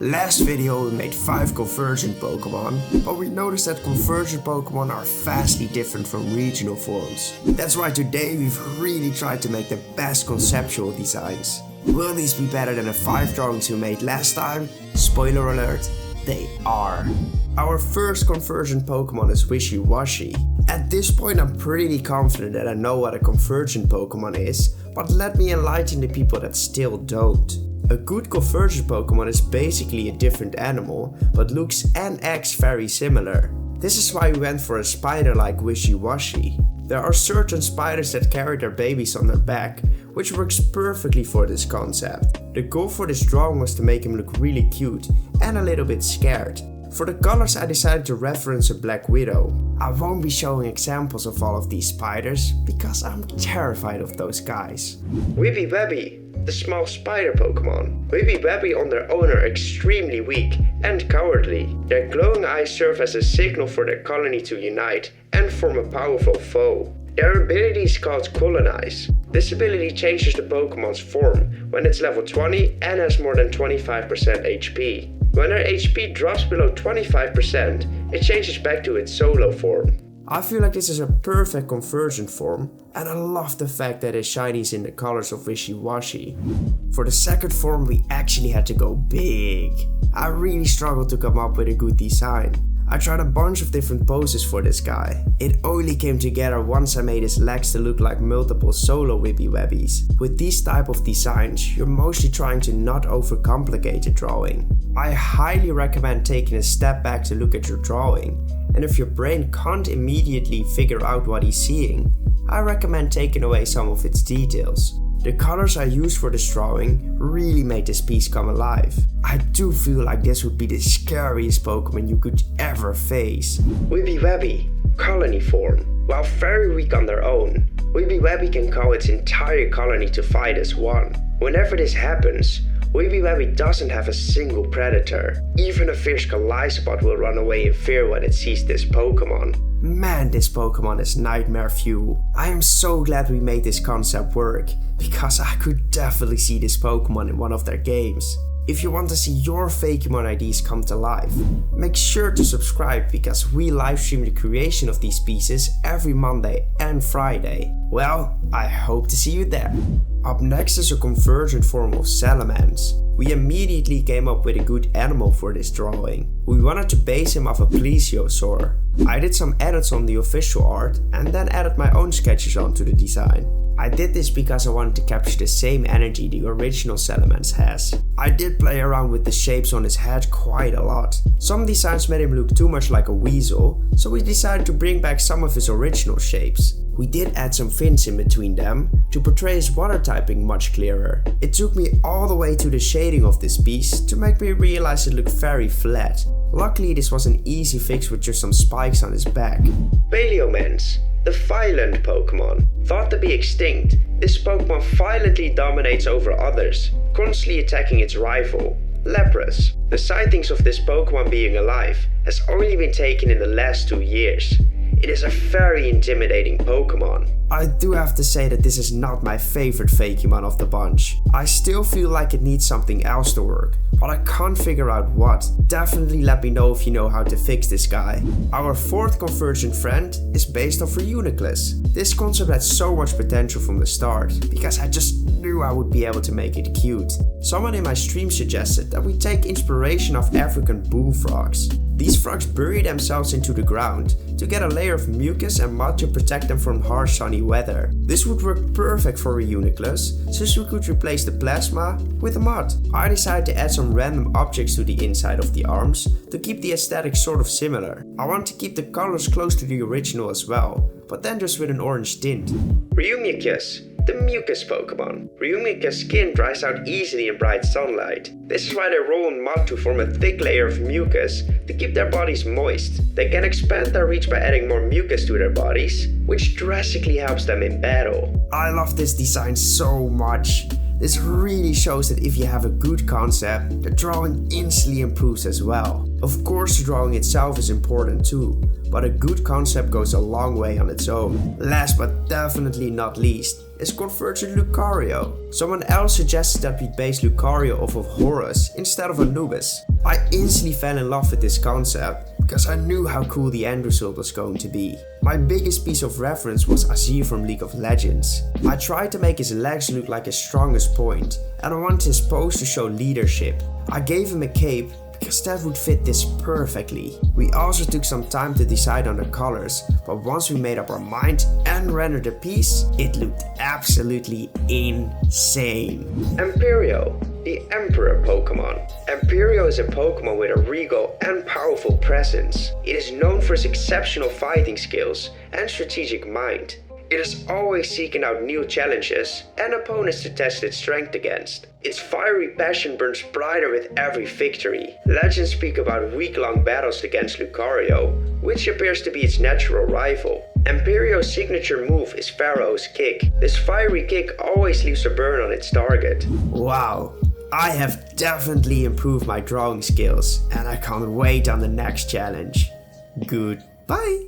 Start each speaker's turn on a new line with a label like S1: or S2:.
S1: Last video we made 5 Convergent Pokemon, but we noticed that Convergent Pokemon are vastly different from regional forms. That's why today we've really tried to make the best conceptual designs. Will these be better than the 5 drawings we made last time? Spoiler alert, they are. Our first Convergent Pokemon is Wishy-Washy. At this point I'm pretty confident that I know what a Convergent Pokemon is, but let me enlighten the people that still don't. A good Convergent Pokemon is basically a different animal, but looks and acts very similar. This is why we went for a spider like Wishy-Washy. There are certain spiders that carry their babies on their back, which works perfectly for this concept. The goal for this drawing was to make him look really cute and a little bit scared. For the colors I decided to reference a Black Widow. I won't be showing examples of all of these spiders, because I'm terrified of those guys. Wibby-Webby, the small spider Pokemon. Wibby-Webby on their own are extremely weak and cowardly. Their glowing eyes serve as a signal for their colony to unite and form a powerful foe. Their ability is called Colonize. This ability changes the Pokemon's form when it's level 20 and has more than 25% HP. When their HP drops below 25%, it changes back to its solo form. I feel like this is a perfect Convergent form, and I love the fact that it shinies in the colors of Wishy-Washy. For the second form we actually had to go big. I really struggled to come up with a good design. I tried a bunch of different poses for this guy. It only came together once I made his legs to look like multiple solo Wibby-Webbies. With these type of designs, you're mostly trying to not overcomplicate the drawing. I highly recommend taking a step back to look at your drawing, and if your brain can't immediately figure out what he's seeing, I recommend taking away some of its details. The colors I used for this drawing really made this piece come alive. I do feel like this would be the scariest Pokemon you could ever face. Wibby-Webby, colony form. While very weak on their own, Wibby-Webby can call its entire colony to fight as one. Whenever this happens, Wibby-Webby doesn't have a single predator. Even a fierce Calliope will run away in fear when it sees this Pokemon. Man, this Pokemon is nightmare fuel. I am so glad we made this concept work, because I could definitely see this Pokemon in one of their games. If you want to see your Fakemon ideas come to life, make sure to subscribe, because we livestream the creation of these pieces every Monday and Friday. Well, I hope to see you there. Up next is a Convergent form of Salamence. We immediately came up with a good animal for this drawing. We wanted to base him off a Plesiosaur. I did some edits on the official art and then added my own sketches onto the design. I did this because I wanted to capture the same energy the original Salamence has. I did play around with the shapes on his head quite a lot. Some designs made him look too much like a weasel, so we decided to bring back some of his original shapes. We did add some fins in between them to portray his water typing much clearer. It took me all the way to the shading of this piece to make me realize it looked very flat. Luckily this was an easy fix with just some spikes on his back. Paleomance, the violent Pokemon. Thought to be extinct, this Pokemon violently dominates over others, constantly attacking its rival, Lapras. The sightings of this Pokemon being alive has only been taken in the last 2 years. It is a very intimidating Pokemon. I do have to say that this is not my favorite Fakemon of the bunch. I still feel like it needs something else to work, but I can't figure out what. Definitely let me know if you know how to fix this guy. Our fourth Convergent friend is based off Reuniclus. This concept had so much potential from the start, because I just knew I would be able to make it cute. Someone in my stream suggested that we take inspiration of African bullfrogs. These frogs bury themselves into the ground to get a layer of mucus and mud to protect them from harsh sunny weather. This would work perfect for Reuniclus, since we could replace the plasma with the mud. I decided to add some random objects to the inside of the arms to keep the aesthetic sort of similar. I want to keep the colors close to the original as well, but then just with an orange tint. Reuniclus, the mucus Pokemon. Reuniclus' skin dries out easily in bright sunlight. This is why they roll in mud to form a thick layer of mucus to keep their bodies moist. They can expand their reach by adding more mucus to their bodies, which drastically helps them in battle. I love this design so much. This really shows that if you have a good concept, the drawing instantly improves as well. Of course the drawing itself is important too, but a good concept goes a long way on its own. Last but definitely not least, is Convergent Lucario. Someone else suggested that we base Lucario off of Horus instead of Anubis. I instantly fell in love with this concept because I knew how cool the end result was going to be. My biggest piece of reference was Azir from League of Legends. I tried to make his legs look like his strongest point, and I wanted his pose to show leadership. I gave him a cape because that would fit this perfectly. We also took some time to decide on the colors, but once we made up our mind and rendered the piece, it looked absolutely insane. Emperio, the Emperor Pokemon. Emperio is a Pokemon with a regal and powerful presence. It is known for its exceptional fighting skills and strategic mind. It is always seeking out new challenges and opponents to test its strength against. Its fiery passion burns brighter with every victory. Legends speak about week-long battles against Lucario, which appears to be its natural rival. Emperio's signature move is Pharaoh's Kick. This fiery kick always leaves a burn on its target. Wow, I have definitely improved my drawing skills, and I can't wait on the next challenge. Goodbye!